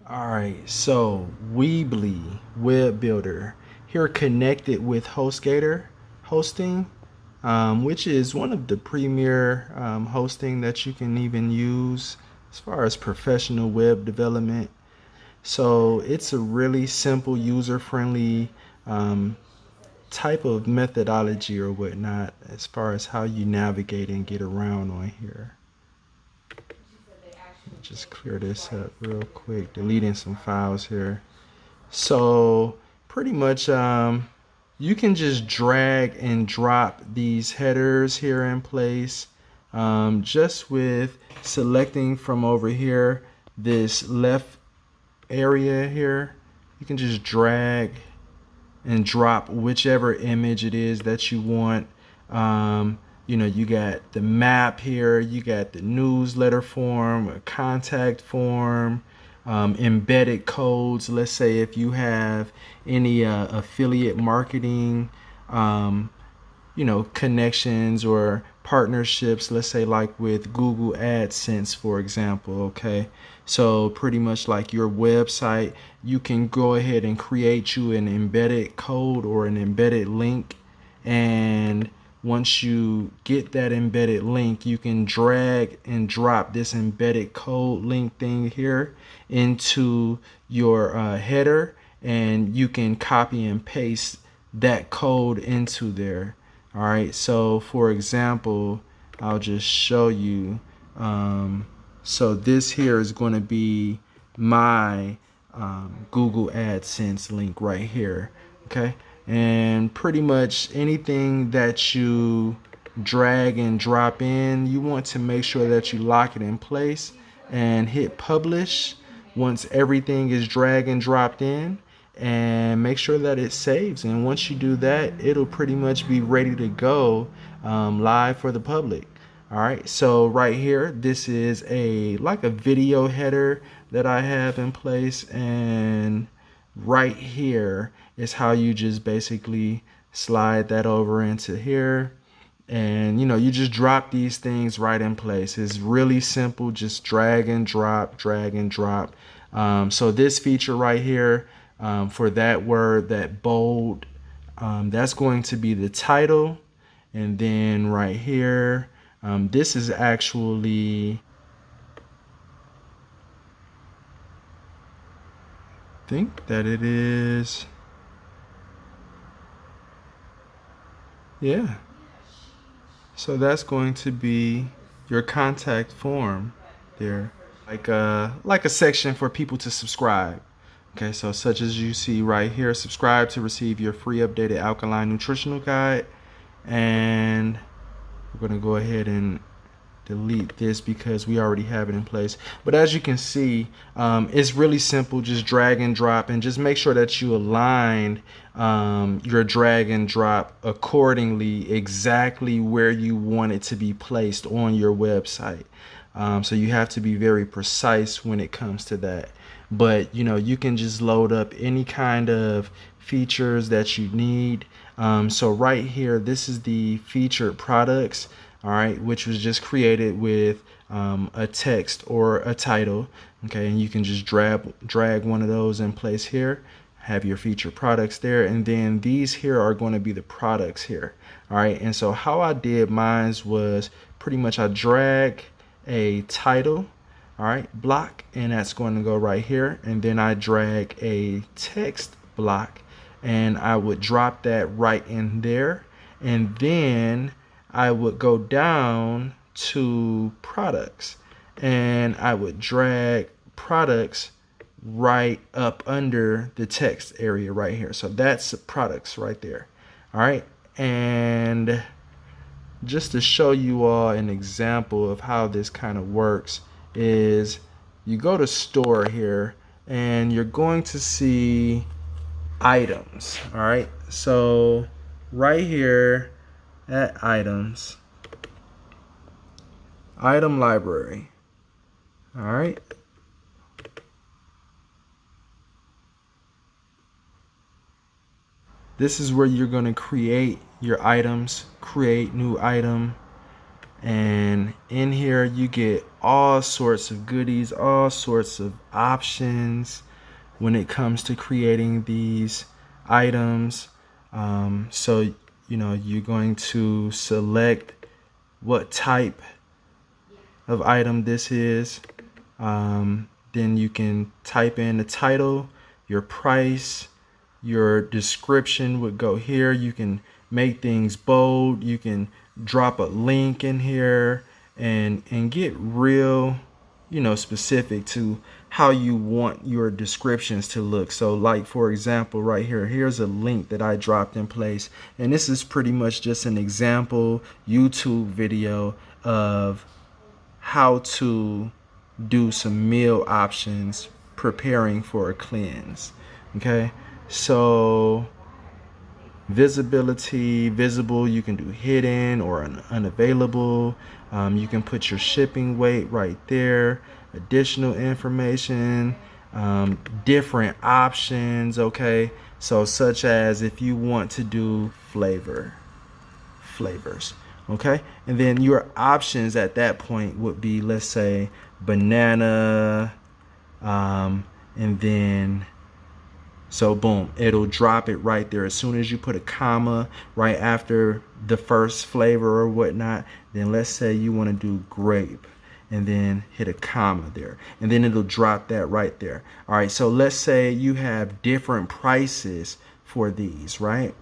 All right, so Weebly Web Builder here connected with Hostgator hosting, which is one of the premier hosting that you can even use as far as professional web development. So it's a really simple, user-friendly type of methodology or whatnot as far as how you navigate and get around on here. Just clear this up real quick, deleting some files here. So pretty much you can just drag and drop these headers here in place just with selecting from over here this left area here. You can just drag and drop whichever image it is that you want. You know, you got the map here, you got the newsletter form, a contact form, embedded codes. Let's say if you have any affiliate marketing, you know, connections or partnerships, let's say like with Google AdSense, for example. Okay, so pretty much like your website, you can go ahead and create you an embedded code or an embedded link, and once you get that embedded link, you can drag and drop this embedded code link thing here into your header, and you can copy and paste that code into there. All right, so for example, I'll just show you. So this here is going to be my Google AdSense link right here. Okay, and pretty much anything that you drag and drop in, you want to make sure that you lock it in place and hit publish once everything is drag and dropped in, and make sure that it saves. And once you do that, it'll pretty much be ready to go live for the public. All right, so right here, this is like a video header that I have in place, and right here is how you just basically slide that over into here, and you know, you just drop these things right in place. It's really simple, just drag and drop, drag and drop. So this feature right here, for that word, that bold, that's going to be the title. And then right here, this is actually, I think that it is, yeah. So that's going to be your contact form there, like a section for people to subscribe. Okay, so such as you see right here, subscribe to receive your free updated alkaline nutritional guide. And we're going to go ahead and delete this because we already have it in place. But as you can see, it's really simple. Just drag and drop, and just make sure that you align your drag and drop accordingly, exactly where you want it to be placed on your website. So you have to be very precise when it comes to that. But you know, you can just load up any kind of features that you need. So right here, this is the featured products, all right, which was just created with a text or a title. Okay, and you can just drag one of those in place here, have your featured products there, and then these here are going to be the products here. All right, and so how I did mine was pretty much I drag a title, all right, block, and that's going to go right here, and then I drag a text block, and I would drop that right in there, and then I would go down to products, and I would drag products right up under the text area right here. So that's products right there. All right, and just to show you all an example of how this kind of works is you go to store here, and you're going to see items. All right, so right here at items, item library. All right, this is where you're going to create your items, create new item, and in here you get all sorts of goodies, all sorts of options when it comes to creating these items. So, you know, you're going to select what type of item this is. Then you can type in the title, your price, your description would go here. You can make things bold. You can drop a link in here and get real, you know, specific to how you want your descriptions to look. So like, for example, right here, here's a link that I dropped in place. And this is pretty much just an example YouTube video of how to do some meal options preparing for a cleanse. Okay, so visibility, visible, you can do hidden or unavailable. You can put your shipping weight right there, additional information, different options. Okay, so such as if you want to do flavors. Okay, and then your options at that point would be, let's say, banana, and then so boom, it'll drop it right there. As soon as you put a comma right after the first flavor or whatnot, then let's say you want to do grape, and then hit a comma there, and then it'll drop that right there. All right, so let's say you have different prices for these, right?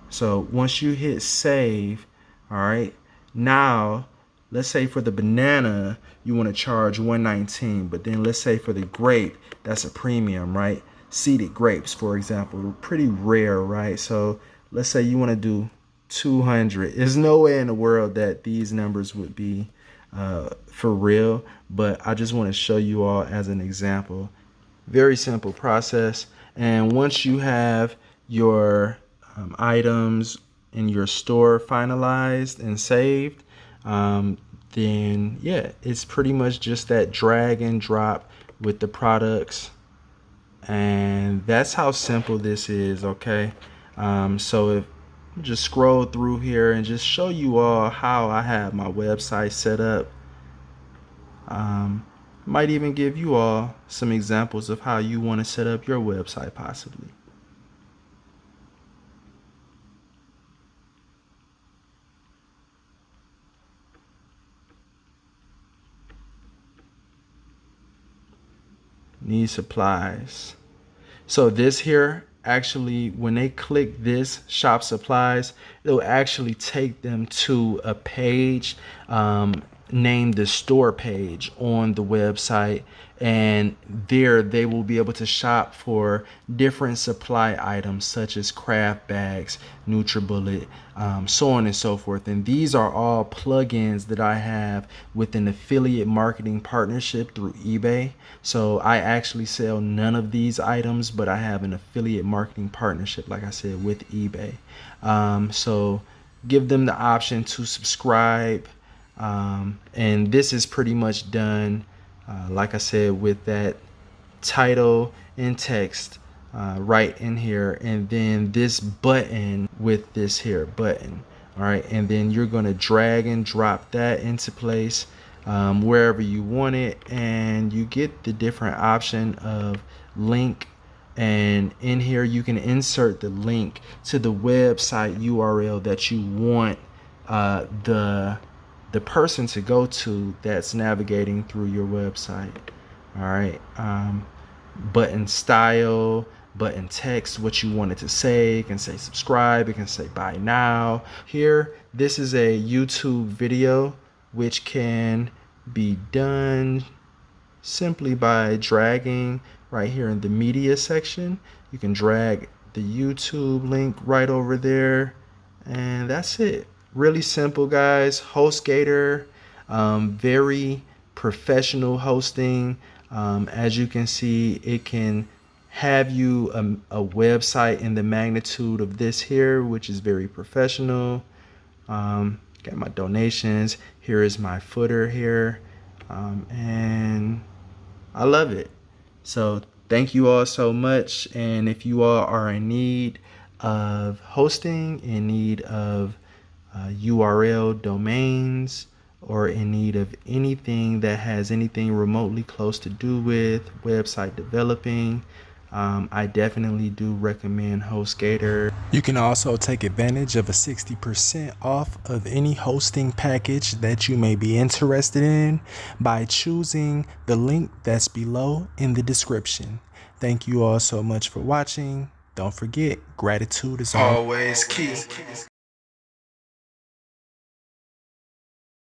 So once you hit save, all right, now let's say for the banana you want to charge $119, but then let's say for the grape, that's a premium, right? Seeded grapes, for example, pretty rare, right? So let's say you want to do 200. There's no way in the world that these numbers would be for real, but I just want to show you all as an example. Very simple process. And once you have your items in your store finalized and saved, then yeah, it's pretty much just that drag and drop with the products. And that's how simple this is. Okay, so if just scroll through here and just show you all how I have my website set up. Might even give you all some examples of how you want to set up your website possibly. Need supplies. So this here, actually, when they click this shop supplies, it'll actually take them to a page named the store page on the website, and there they will be able to shop for different supply items such as craft bags, NutriBullet, so on and so forth. And these are all plugins that I have with an affiliate marketing partnership through eBay. So I actually sell none of these items, but I have an affiliate marketing partnership, like I said, with eBay. So give them the option to subscribe. And this is pretty much done, like I said, with that title and text right in here, and then this button with this here button. All right, and then you're going to drag and drop that into place wherever you want it, and you get the different option of link. And in here you can insert the link to the website URL that you want the person to go to that's navigating through your website. All right, button style, button text, what you want it to say. It can say subscribe, it can say buy now. Here, this is a YouTube video which can be done simply by dragging right here in the media section. You can drag the YouTube link right over there, and that's it. Really simple, guys. Hostgator, very professional hosting. As you can see, it can have you a website in the magnitude of this here, which is very professional. Got my donations. Here is my footer here, and I love it. So thank you all so much. And if you all are in need of hosting, in need of URL domains, or in need of anything that has anything remotely close to do with website developing, I definitely do recommend Hostgator. You can also take advantage of a 60% off of any hosting package that you may be interested in by choosing the link that's below in the description. Thank you all so much for watching. Don't forget, gratitude is always key.